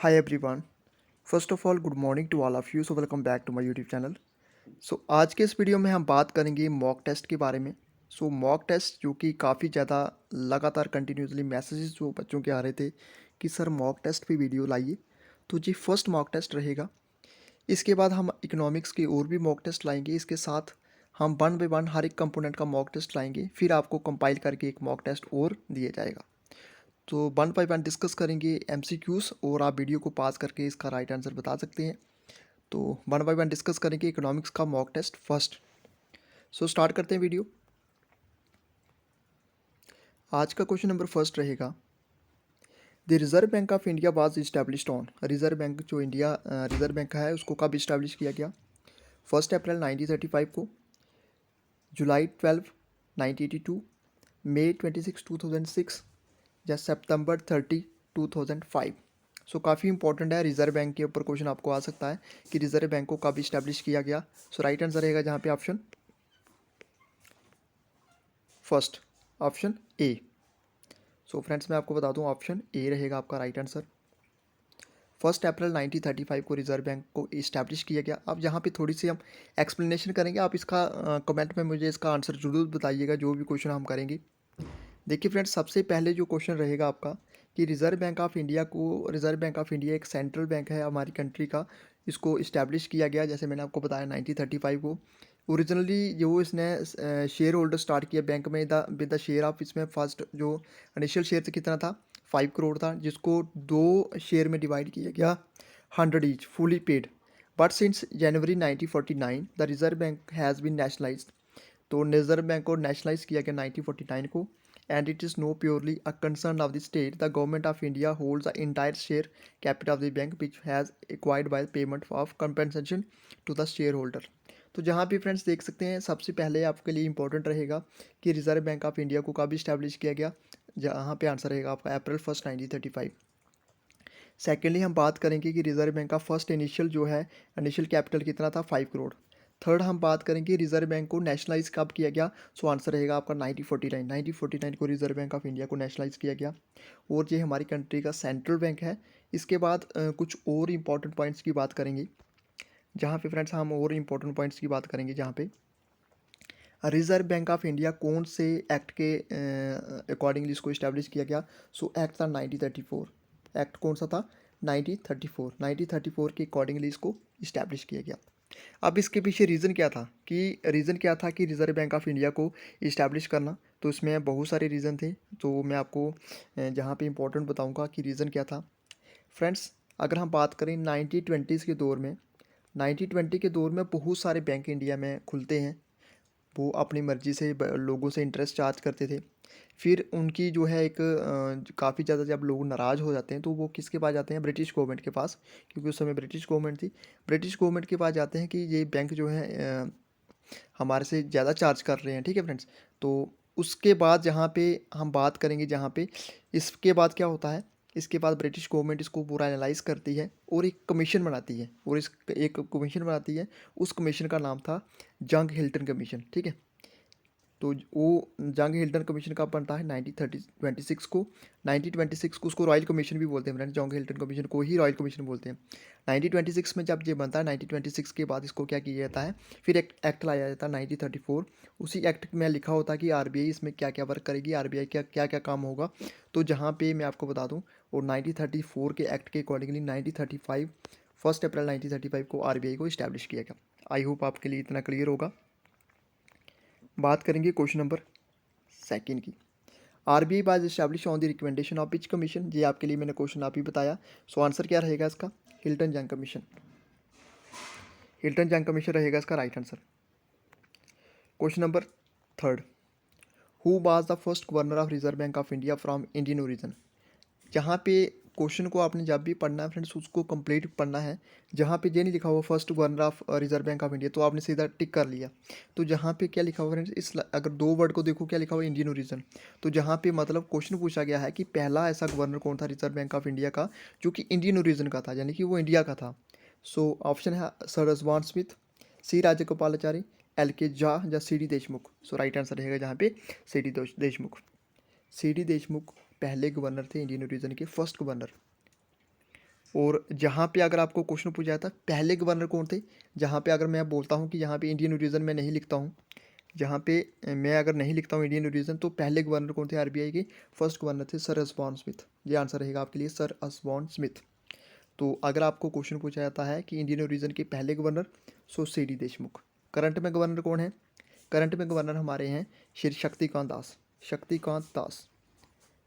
Hi everyone. First of all, good morning to all of you. So welcome back to my YouTube channel. आज के इस video में हम बात करेंगे मॉक टेस्ट के बारे में। मॉक टेस्ट जो कि काफ़ी ज़्यादा लगातार कंटिन्यूसली मैसेजेस जो बच्चों के आ रहे थे कि सर मॉक टेस्ट पे वीडियो लाइए। तो जी फर्स्ट मॉक टेस्ट रहेगा। इसके बाद हम इकोनॉमिक्स के और भी मॉक टेस्ट लाएंगे। इसके साथ हम वन बाय वन हर एक कंपोनेंट का मॉक टेस्ट लाएंगे। फिर आपको कंपाइल करके एक मॉक टेस्ट और दिया जाएगा। तो वन बाय वन डिस्कस करेंगे एमसीक्यूज़ और आप वीडियो को पास करके इसका राइट आंसर बता सकते हैं। तो वन बाय वन डिस्कस करेंगे इकोनॉमिक्स का मॉक टेस्ट फर्स्ट। स्टार्ट करते हैं वीडियो। आज का क्वेश्चन नंबर फर्स्ट रहेगा, the reserve bank of India was established on. Reserve bank जो इंडिया रिजर्व बैंक है उसको कब इस्टेब्लिश किया गया? 1 अप्रैल 1935 को, जुलाई 12 1982, मई 26 2006 या सितंबर 30 2005। काफ़ी इंपॉर्टेंट है। रिजर्व बैंक के ऊपर क्वेश्चन आपको आ सकता है कि रिजर्व बैंक को कब इस्टेब्लिश किया गया। राइट आंसर रहेगा जहाँ पे option first, option A. Friends मैं आपको बता दूं ऑप्शन ए रहेगा आपका राइट आंसर। 1 अप्रैल 1935 को रिजर्व बैंक को इस्टेब्लिश किया गया। अब यहाँ पे थोड़ी सी हम एक्सप्लेनेशन करेंगे। आप इसका कमेंट में मुझे इसका आंसर जरूर बताइएगा जो भी क्वेश्चन हम करेंगे। देखिए फ्रेंड्स, सबसे पहले जो क्वेश्चन रहेगा आपका कि रिजर्व बैंक ऑफ इंडिया एक सेंट्रल बैंक है हमारी कंट्री का। इसको इस्टेब्लिश किया गया जैसे मैंने आपको बताया 1935 को। ओरिजिनली जो इसने शेयर होल्डर स्टार्ट किया बैंक में विद द शेयर ऑफ, इसमें फर्स्ट जो इनिशियल शेयर कितना था 5 करोड़ था, जिसको 2 शेयर में डिवाइड किया गया 100 each fully paid. But since January 1949 the reserve bank has been nationalised. तो रिजर्व बैंक को नेशनलाइज किया गया 1949 को। And it is no purely a concern of the state. The government of India holds the entire share capital of the bank which has acquired by payment of compensation to the shareholder. तो जहाँ भी friends देख सकते हैं, सबसे पहले आपके लिए इंपॉर्टेंट रहेगा कि रिजर्व बैंक ऑफ इंडिया को कब इस्टेब्लिश किया गया। जहाँ पे आंसर रहेगा आपका अप्रैल 1 1935। सेकेंडली हम बात करेंगे कि रिजर्व बैंक का फर्स्ट इनिशियल जो है इनिशियल कैपिटल कितना था 5 करोड़। थर्ड हम बात करेंगे रिजर्व बैंक को नेशनलाइज कब किया गया। आंसर रहेगा आपका 1949 को रिजर्व बैंक ऑफ इंडिया को नेशनलाइज किया गया और ये हमारी कंट्री का सेंट्रल बैंक है। इसके बाद कुछ और इंपॉर्टेंट पॉइंट्स की बात करेंगे जहाँ पे फ्रेंड्स हम और इम्पोर्टेंट पॉइंट्स की बात करेंगे जहाँ पे रिजर्व बैंक ऑफ इंडिया कौन से एक्ट के अकॉर्डिंगली इसको इस्टेब्लिश किया गया। एक्ट था 1934। एक्ट कौन सा था 1934 के अकॉर्डिंगली इसको इस्टेब्लिश किया गया। अब इसके पीछे रीज़न क्या था कि रिज़र्व बैंक ऑफ इंडिया को इस्टेब्लिश करना। तो इसमें बहुत सारे रीज़न थे। तो मैं आपको जहाँ पे इम्पोर्टेंट बताऊँगा कि रीज़न क्या था। फ्रेंड्स अगर हम बात करें 1920s के दौर में, 1920 के दौर में बहुत सारे बैंक इंडिया में खुलते हैं। वो अपनी मर्ज़ी से लोगों से इंटरेस्ट चार्ज करते थे। फिर उनकी जो है एक काफ़ी ज़्यादा जब लोग नाराज़ हो जाते हैं तो वो किसके पास जाते हैं, ब्रिटिश गवर्नमेंट के पास, क्योंकि उस समय ब्रिटिश गवर्नमेंट थी। ब्रिटिश गवर्नमेंट के पास जाते हैं कि ये बैंक जो है हमारे से ज़्यादा चार्ज कर रहे हैं। ठीक है फ्रेंड्स। तो उसके बाद जहाँ पे हम बात करेंगे, जहाँ पे इसके बाद क्या होता है, इसके बाद ब्रिटिश गवर्नमेंट इसको पूरा एनालाइज करती है और एक कमीशन बनाती है उस कमीशन का नाम था जंग हिल्टन कमीशन। ठीक है। तो वो जंग हिल्टन कमीशन कब बनता है 1926 को। 1926 को उसको रॉयल कमीशन भी बोलते हैं फ्रेंड्स। जंग हिल्टन कमीशन को ही रॉयल कमीशन बोलते हैं। 1926 में जब ये बनता है, 1926 के बाद इसको क्या किया जाता है, फिर एक एक्ट लाया जाता है 1934। उसी एक्ट में लिखा होता है कि आरबीआई इसमें क्या क्या वर्क करेगी, आरबीआई क्या क्या क्या काम होगा। तो जहाँ पे मैं आपको बता दूँ, और 1934 के एक्ट के अकॉर्डिंगली 1935 1 अप्रैल 1935 को आरबीआई को इस्टेब्लिश किया गया। आई होप आपके लिए इतना क्लियर होगा। बात करेंगे क्वेश्चन नंबर सेकंड की। RBI was establish on the recommendation of which commission. ये आपके लिए मैंने क्वेश्चन आप ही बताया। आंसर क्या रहेगा इसका, हिल्टन जंग कमीशन। हिल्टन जंग कमीशन रहेगा इसका right answer. Question number third, who was the first governor of reserve bank of India from Indian origin. जहाँ पे क्वेश्चन को आपने जब भी पढ़ना है फ्रेंड्स उसको कंप्लीट पढ़ना है। जहाँ पे ये नहीं लिखा हुआ first governor of reserve bank of India तो आपने सीधा टिक कर लिया। तो जहाँ पे क्या लिखा हुआ फ्रेंड्स, अगर दो वर्ड को देखो क्या लिखा हुआ इंडियन ओरिजिन। तो जहाँ पे मतलब क्वेश्चन पूछा गया है कि पहला ऐसा गवर्नर कौन था रिजर्व बैंक ऑफ इंडिया का जो कि इंडियन ओरिजिन का था, यानी कि वो इंडिया का था। ऑप्शन है सर रजवान Smith, C Rajagopalachari, L K Jha या C D Deshmukh. Right answer रहेगा जहाँ पे C D Deshmukh. C D Deshmukh पहले गवर्नर थे इंडियन ओरिजिन के, फर्स्ट गवर्नर। और जहाँ पे अगर आपको क्वेश्चन पूछा जाता है पहले गवर्नर कौन थे, जहाँ पे अगर मैं बोलता हूँ कि यहाँ पे इंडियन रीजन में नहीं लिखता हूँ, जहाँ पे मैं अगर नहीं लिखता हूँ इंडियन रीजन, तो पहले गवर्नर कौन थे आरबीआई के, फर्स्ट गवर्नर थे सर असबॉर्न स्मिथ। ये आंसर रहेगा आपके लिए सर असबॉर्न स्मिथ। तो अगर आपको क्वेश्चन पूछा जाता है कि इंडियन रीजन के पहले गवर्नर, सो सी डी देशमुख। करंट में गवर्नर कौन है, करंट में गवर्नर हमारे हैं श्री शक्तिकांत दास। शक्तिकांत दास,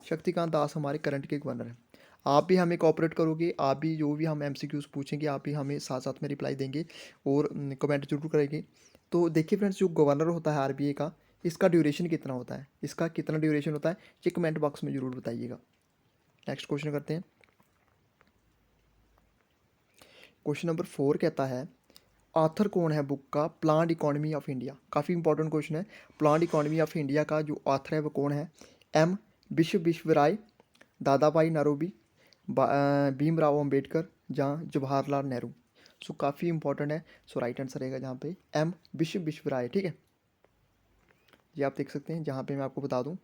शक्तिकांत दास हमारे करंट के गवर्नर हैं। आप भी हमें कोऑपरेट करोगे, आप भी जो भी हम एमसीक्यूज पूछेंगे आप भी हमें साथ साथ में रिप्लाई देंगे और कमेंट जरूर करेंगे। तो देखिए फ्रेंड्स, जो गवर्नर होता है आरबीआई का, इसका ड्यूरेशन कितना होता है, इसका कितना ड्यूरेशन होता है, ये कमेंट बॉक्स में जरूर बताइएगा। नेक्स्ट क्वेश्चन करते हैं। क्वेश्चन नंबर 4 कहता है ऑथर कौन है बुक का प्लान्ड इकोनॉमी ऑफ इंडिया। काफ़ी इंपॉर्टेंट क्वेश्चन है। प्लान्ड इकोनॉमी ऑफ इंडिया का जो ऑथर है वो कौन है, एम विश्वेश्वराय, दादा भाई नौरोबी, भीमराव अम्बेडकर, जहाँ जवाहरलाल नेहरू। सो काफ़ी इंपॉर्टेंट है। सो राइट आंसर रहेगा जहाँ पे एम विश्वेश्वराय। ठीक है, ये आप देख सकते हैं। जहाँ पे मैं आपको बता दूँ,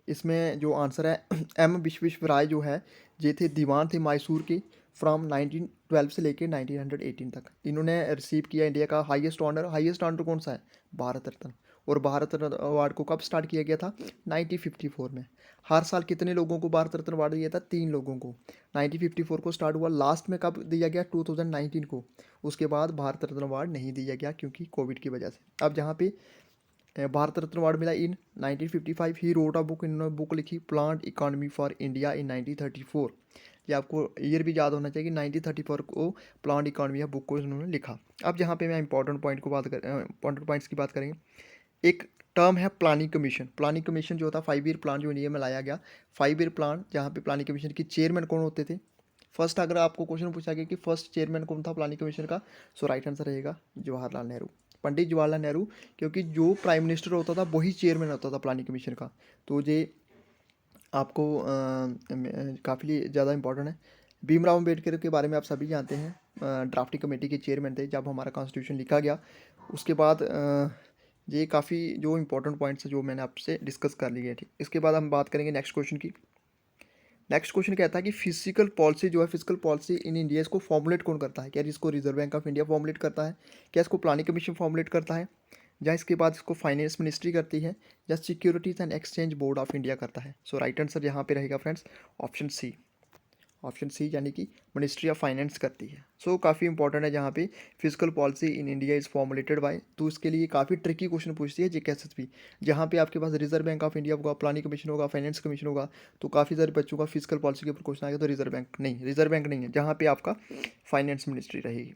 इसमें जो आंसर है एम विश्वेश्वराय जो है ये थे दीवान थे मैसूर के फ्रॉम 1912 से लेके 1918 तक। इन्होंने रिसीव किया इंडिया का हाईएस्ट ऑनर। हाईएस्ट ऑनर कौन सा है, भारत रत्न। और भारत रत्न अवार्ड को कब स्टार्ट किया गया था, 1954 में। हर साल कितने लोगों को भारत रत्न अवार्ड दिया था, 3 लोगों को। 1954 को स्टार्ट हुआ, लास्ट में कब दिया गया, 2019 को। उसके बाद भारत रत्न अवार्ड नहीं दिया गया क्योंकि कोविड की वजह से। अब जहाँ पे भारत रत्न अवार्ड मिला इन 1955, ही रोट अ बुक, इन्होंने बुक लिखी plant economy for India in 1934। ये आपको ईयर भी याद होना चाहिए कि 1934 को प्लांट इकोनॉमी या बुक को इन्होंने लिखा। अब जहाँ पे मैं इंपॉर्टेंट पॉइंट को बात कर इंपॉर्टेंट पॉइंट्स की बात करेंगे। एक टर्म है प्लानिंग कमीशन। प्लानिंग कमीशन जो होता है 5 ईयर प्लान जो इंडिया में लाया गया, 5 ईयर प्लान, जहाँ पे प्लानिंग कमीशन की चेयरमैन कौन होते थे। फर्स्ट अगर आपको क्वेश्चन पूछा गया कि फर्स्ट चेयरमैन कौन था प्लानिंग कमीशन का, सो राइट आंसर रहेगा जवाहरलाल नेहरू, पंडित जवाहरलाल नेहरू। क्योंकि जो प्राइम मिनिस्टर होता था वही चेयरमैन होता था प्लानिंग कमीशन का। तो ये आपको काफ़ी ज़्यादा इंपॉर्टेंट है। भीमराव अम्बेडकर के बारे में आप सभी जानते हैं, ड्राफ्टिंग कमेटी के चेयरमैन थे जब हमारा कॉन्स्टिट्यूशन लिखा गया। उसके बाद ये काफ़ी जो इंपॉर्टेंट पॉइंट्स है जो मैंने आपसे डिस्कस कर लिए। ठीक, इसके बाद हम बात करेंगे नेक्स्ट क्वेश्चन की। नेक्स्ट क्वेश्चन कहता है कि फिजिकल पॉलिसी जो है, फिजिकल पॉलिसी इन इंडिया, इसको फॉर्मुलेट कौन करता है। क्या इसको reserve bank of India formulate करता है, क्या इसको प्लानिंग कमीशन फॉर्मुलेट करता है, या इसके बाद इसको फाइनेंस मिनिस्ट्री करती है, या securities and exchange board of India करता है। सो राइट आंसर यहाँ पे रहेगा friends option C. Option C यानी कि मिनिस्ट्री ऑफ फाइनेंस करती है। सो काफ़ी इंपॉर्टेंट है जहाँ पे physical policy in India is formulated bye. तो इसके लिए काफ़ी ट्रिकी क्वेश्चन पूछती है जीकेएसएसबी। जहाँ पे आपके पास रिजर्व बैंक ऑफ इंडिया होगा, प्लानिंग कमीशन होगा, फाइनेंस कमीशन होगा, तो काफ़ी सारे बच्चों का फिजिकल पॉलिसी के ऊपर क्वेश्चन आएगा तो रिजर्व बैंक नहीं, रिजर्व बैंक नहीं है, जहाँ पे आपका फाइनेंस मिनिस्ट्री रहेगी।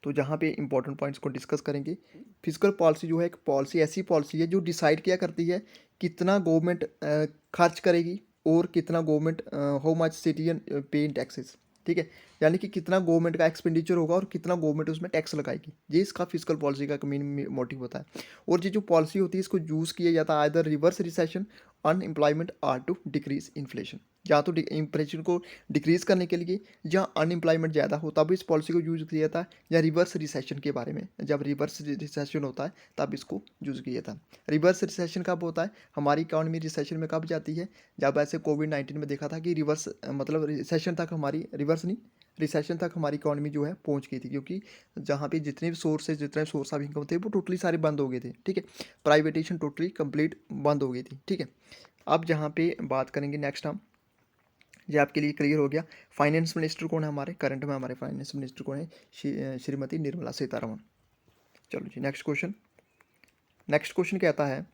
तो जहाँ पे इंपॉर्टेंट पॉइंट्स को डिस्कस करेंगे। फिजिकल पॉलिसी जो है एक पॉलिसी, ऐसी पॉलिसी है जो डिसाइड क्या करती है कितना गवर्नमेंट खर्च करेगी और कितना गवर्नमेंट हाउ मच सिटीजन पे इन टैक्सेस। ठीक है, यानी कि कितना गवर्नमेंट का एक्सपेंडिचर होगा और कितना गवर्नमेंट उसमें टैक्स लगाएगी। ये इसका फिजिकल पॉलिसी का मेन मोटिव होता है। और ये जो पॉलिसी होती है इसको यूज़ किया जाता है either reverse recession, unemployment or to decrease inflation. या तो इन्फ्लेशन को डिक्रीज करने के लिए, जहाँ अनएम्प्लॉयमेंट ज़्यादा हो तब इस पॉलिसी को यूज़ किया जाता है, या रिवर्स रिसेशन के बारे में, जब रिवर्स रिसेशन होता है तब इसको यूज़ किया जाता है। रिवर्स रिसेशन कब होता है, हमारी इकोनॉमी रिसेशन में कब जाती है, जब ऐसे कोविड-19 में देखा था कि रिवर्स मतलब रिसेशन तक हमारी, रिवर्स नहीं, रिसेशन तक हमारी इकोनॉमी जो है पहुंच गई थी। क्योंकि जहाँ पे जितने भी सोर्स ऑफ इनकम थे वो टोटली सारे बंद हो गए थे। ठीक है, प्राइवेटेशन टोटली कंप्लीट बंद हो गई थी। ठीक है, अब जहाँ पे बात करेंगे नेक्स्ट हम, ये आपके लिए क्लियर हो गया। फाइनेंस मिनिस्टर कौन है हमारे, करंट में हमारे फाइनेंस मिनिस्टर कौन है, श्रीमती निर्मला सीतारमण। चलो जी नेक्स्ट क्वेश्चन। नेक्स्ट क्वेश्चन कहता है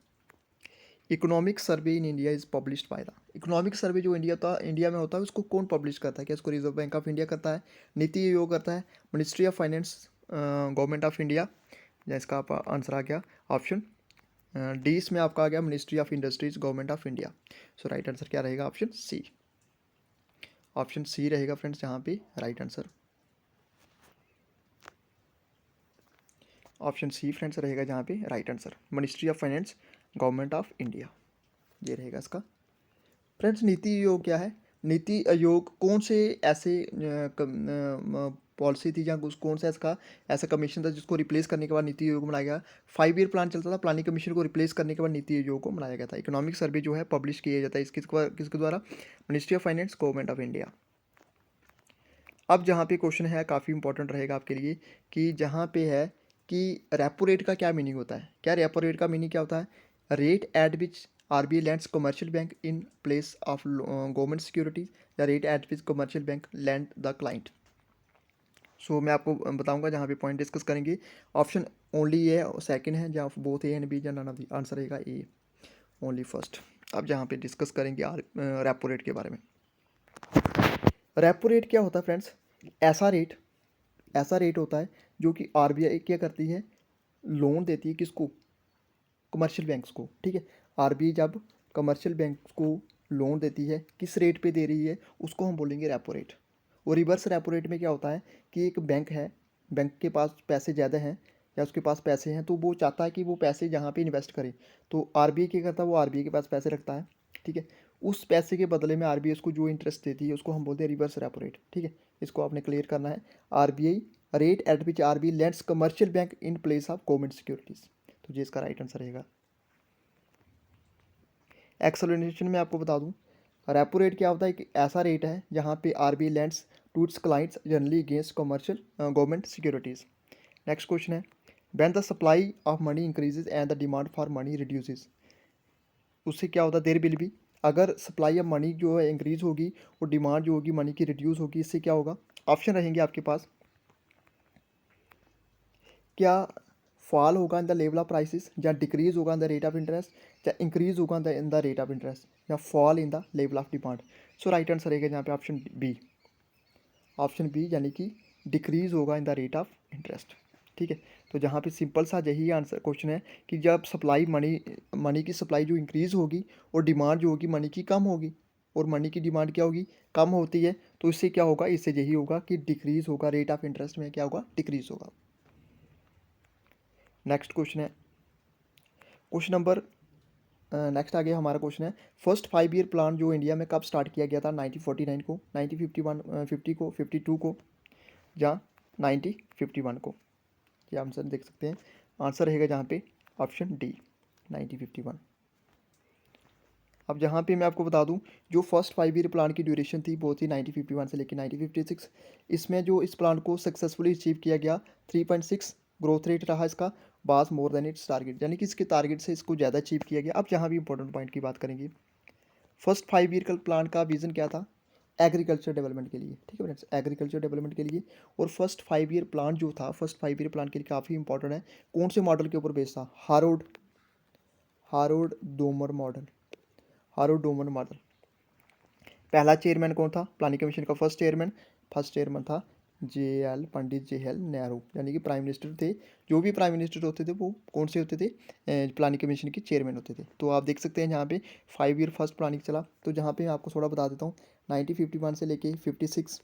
economic survey in India is published by the. Economic survey जो इंडिया में होता है उसको कौन पब्लिश करता है, क्या इसको रिजर्व बैंक ऑफ इंडिया करता है, नीति आयोग करता है, ministry of finance, government of India, या इसका आप आंसर आ गया ऑप्शन डी। इसमें आपका आ गया ministry of industries, government of India. So right answer क्या रहेगा, ऑप्शन सी। ऑप्शन सी रहेगा फ्रेंड्स यहाँ पे right answer. Option C friends रहेगा जहाँ पे right answer, ministry of finance, government of India, ये रहेगा इसका। फ्रेंड्स नीति आयोग क्या है, नीति आयोग कौन से ऐसे पॉलिसी थी या कौन सा इसका ऐसा कमीशन था जिसको रिप्लेस करने के बाद नीति आयोग बनाया गया। 5 ईयर प्लान चलता था, प्लानिंग कमीशन को रिप्लेस करने के बाद नीति आयोग को बनाया गया था। इकोनॉमिक सर्वे जो है पब्लिश किया जाता है किसके द्वारा, ministry of finance, government of India. अब जहाँ पे क्वेश्चन है काफ़ी इंपॉर्टेंट रहेगा आपके लिए कि जहाँ पे है कि रेपो रेट का क्या मीनिंग होता है। क्या रेपो रेट का मीनिंग क्या होता है? Rate at which RBI lends commercial bank in place of government securities या rate at which commercial bank lend the client. So मैं आपको बताऊंगा जहाँ पे पॉइंट डिस्कस करेंगे। ऑप्शन ओनली ए और सेकंड है, जहाँ बोथ ए एंड बी, या नन ऑफ द आंसर रहेगा ए, ओनली फर्स्ट। अब जहाँ पे डिस्कस करेंगे रेपो रेट के बारे में। रेपो रेट क्या होता है फ्रेंड्स? ऐसा रेट होता है जो कि आरबीआई क्या करती है, लोन देती है किसको? कमर्शियल बैंक्स को। ठीक है, आरबीआई जब कमर्शियल बैंक्स को लोन देती है, किस रेट पे दे रही है, उसको हम बोलेंगे रेपो रेट। और रिवर्स रेपो रेट में क्या होता है कि एक बैंक है, बैंक के पास पैसे ज़्यादा हैं या उसके पास पैसे हैं, तो वो चाहता है कि वो पैसे जहाँ पे इन्वेस्ट करे, तो आरबीआई क्या करता है, वो आरबीआई के पास पैसे रखता है। ठीक है, उस पैसे के बदले में आरबीआई उसको जो इंटरेस्ट देती है उसको हम बोलते हैं रिवर्स रेपो रेट। ठीक है, इसको आपने क्लियर करना है। RBI rate at which RBI lends commercial bank in place of government securities. तो ये इसका राइट आंसर रहेगा। एक्सप्लेनेशन में आपको बता दूं, रेपो रेट क्या होता है कि ऐसा रेट है जहाँ पे RBI lends to its clients generally against commercial government securities. Next question है, when the supply of money increases and the demand for money reduces. उससे क्या होता है, देयर विल बी, अगर सप्लाई ऑफ मनी जो है इंक्रीज होगी और डिमांड जो होगी मनी की रिड्यूस होगी, इससे क्या होगा? ऑप्शन रहेंगे आपके पास। क्या फॉल होगा in the level of prices, या डिक्रीज होगा in the rate of interest, या इंक्रीज होगा in the rate of interest, या fall in the level of demand. So right answer रहेगा यहाँ पे ऑप्शन बी। ऑप्शन बी यानी कि डिक्रीज होगा in the rate of interest. ठीक है, तो जहाँ पे सिंपल सा यही आंसर क्वेश्चन है कि जब सप्लाई मनी की सप्लाई जो इंक्रीज होगी और डिमांड जो होगी मनी की कम होगी, और मनी की डिमांड क्या होगी? कम होती है, तो इससे क्या होगा? इससे यही होगा कि डिक्रीज होगा, रेट ऑफ इंटरेस्ट में क्या होगा? डिक्रीज होगा। नेक्स्ट क्वेश्चन है, क्वेश्चन नंबर नेक्स्ट आ गया हमारा क्वेश्चन है, फर्स्ट 5 ईयर प्लान जो इंडिया में कब स्टार्ट किया गया था? 1949 को, 1951, 50 को, 52 को, या 1951 को? ये आंसर देख सकते हैं, आंसर रहेगा जहाँ पे ऑप्शन डी, 1951। अब जहाँ पे मैं आपको बता दूँ, जो फर्स्ट 5 ईयर प्लान की ड्यूरेशन थी वो थी 1951 से लेकर 1956। इसमें जो इस प्लान को सक्सेसफुली अचीव किया गया, 3.6 ग्रोथ रेट रहा इसका, बास मोर देन इट्स टारगेट, यानी कि इसके टारगेट से इसको ज़्यादा अचीव किया गया। अब जहाँ भी इंपॉर्टेंट पॉइंट की बात करेंगे, फर्स्ट 5 ईयर का प्लान का विजन क्या था? एग्रीकल्चर डेवलपमेंट के लिए। ठीक है फ्रेंड्स, एग्रीकल्चर डेवलपमेंट के लिए। और फर्स्ट 5 ईयर प्लान जो था, फर्स्ट 5 ईयर प्लान के लिए काफ़ी इंपॉर्टेंट है, कौन से मॉडल के ऊपर बेस्ड था? Harrod Domar model. Harrod Domar model. पहला चेयरमैन कौन था प्लानिंग कमीशन का? फर्स्ट चेयरमैन था पंडित जवाहरलाल नेहरू, यानी कि प्राइम मिनिस्टर थे। जो भी प्राइम मिनिस्टर होते थे वो कौन से होते थे? प्लानिंग कमीशन के चेयरमैन होते थे। तो आप देख सकते हैं यहाँ पे 5 ईयर फर्स्ट प्लानिंग चला, तो जहाँ पे मैं आपको थोड़ा बता देता हूँ, 1951 से लेके 56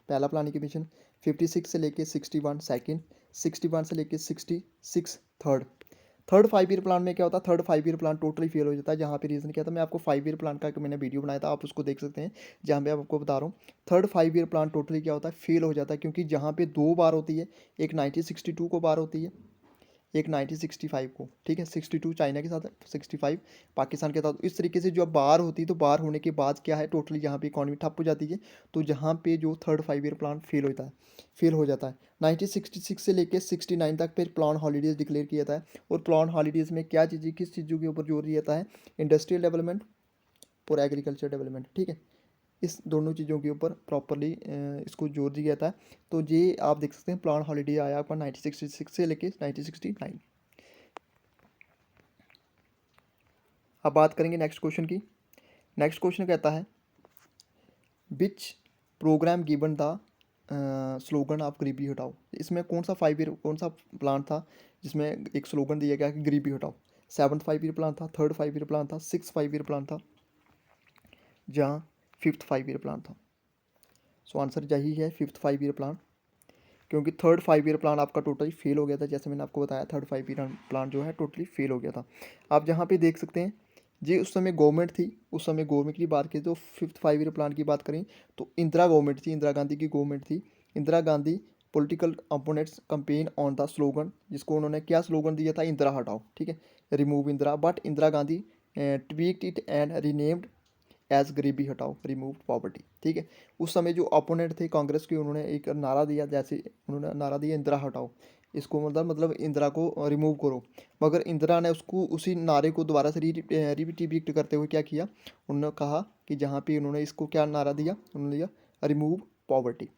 पहला प्लानिंग कमीशन, 56 से लेके 61 सेकेंड, 61 से लेके 66 थर्ड 5 ईयर प्लान में क्या होता है? Third 5 year plan totally fail हो जाता है। जहाँ पे रीज़न क्या था, मैं आपको 5 ईयर प्लान का मैंने वीडियो बनाया था, आप उसको देख सकते हैं, जहाँ पे आपको बता रहा हूँ थर्ड 5 ईयर प्लान टोटली क्या होता है? फेल हो जाता है, क्योंकि जहाँ पे 2 बार होती है, एक 1962 को बार होती है, एक 1965 को। ठीक है, 62 चाइना के साथ है, 65 पाकिस्तान के साथ। इस तरीके से जो बार होती है, तो बार होने के बाद क्या है, टोटली जहाँ पे इकॉनमी ठप हो जाती है, तो जहाँ पे जो थर्ड 5 ईयर प्लान फेल हो जाता है। 1966 से लेकर 69 तक फिर प्लान हॉलीडेज डिक्लेयर किया जाता है। और प्लान हॉलीडेज में क्या चीज़ें, किस चीज़ों के ऊपर जोर दिया जाता है? इंडस्ट्रियल डेवलपमेंट और एग्रीकल्चर डेवलपमेंट। ठीक है, इस दोनों चीज़ों के ऊपर प्रॉपरली इसको जोर दिया जाता है। तो ये आप देख सकते हैं, प्लान हॉलीडे आया आपका 1966 से लेके 1969। अब बात करेंगे नेक्स्ट क्वेश्चन की। नेक्स्ट क्वेश्चन कहता है, विच programme given the slogan of गरीबी हटाओ। इसमें कौन सा प्लान था जिसमें एक स्लोगन दिया गया कि गरीबी हटाओ? 7th 5 ईयर प्लान था, थर्ड 5 ईयर प्लान था, 6th 5 ईयर प्लान था, जहाँ 5th 5 ईयर प्लान था? सो आंसर यही है, 5th 5 ईयर प्लान, क्योंकि थर्ड 5 ईयर प्लान आपका टोटली फेल हो गया था। जैसे मैंने आपको बताया, थर्ड 5 ईयर प्लान जो है टोटली फेल हो गया था। आप जहाँ पे देख सकते हैं, जी उस समय गवर्नमेंट थी, उस समय गवर्नमेंट की बात करें तो 5th 5 ईयर प्लान की बात करें तो इंदिरा गवर्नमेंट थी, इंदिरा गांधी की गवर्नमेंट थी। Indira Gandhi political opponents campaign on the slogan, जिसको उन्होंने क्या स्लोगन दिया था? इंदिरा हटाओ। ठीक है, remove Indira, but Indira Gandhi tweaked it and renamed as गरीबी हटाओ, रिमूव पॉवर्टी। ठीक है, उस समय जो अपोनेंट थे कांग्रेस के, उन्होंने एक नारा दिया, जैसे उन्होंने नारा दिया इंदिरा हटाओ, इसको मतलब इंदिरा को रिमूव करो। मगर इंदिरा ने उसको उसी नारे को दोबारा से रिपीट करते हुए क्या किया, उन्होंने कहा कि जहाँ पे उन्होंने इसको क्या नारा दिया, उन्होंने दिया रिमूव पॉवर्टी।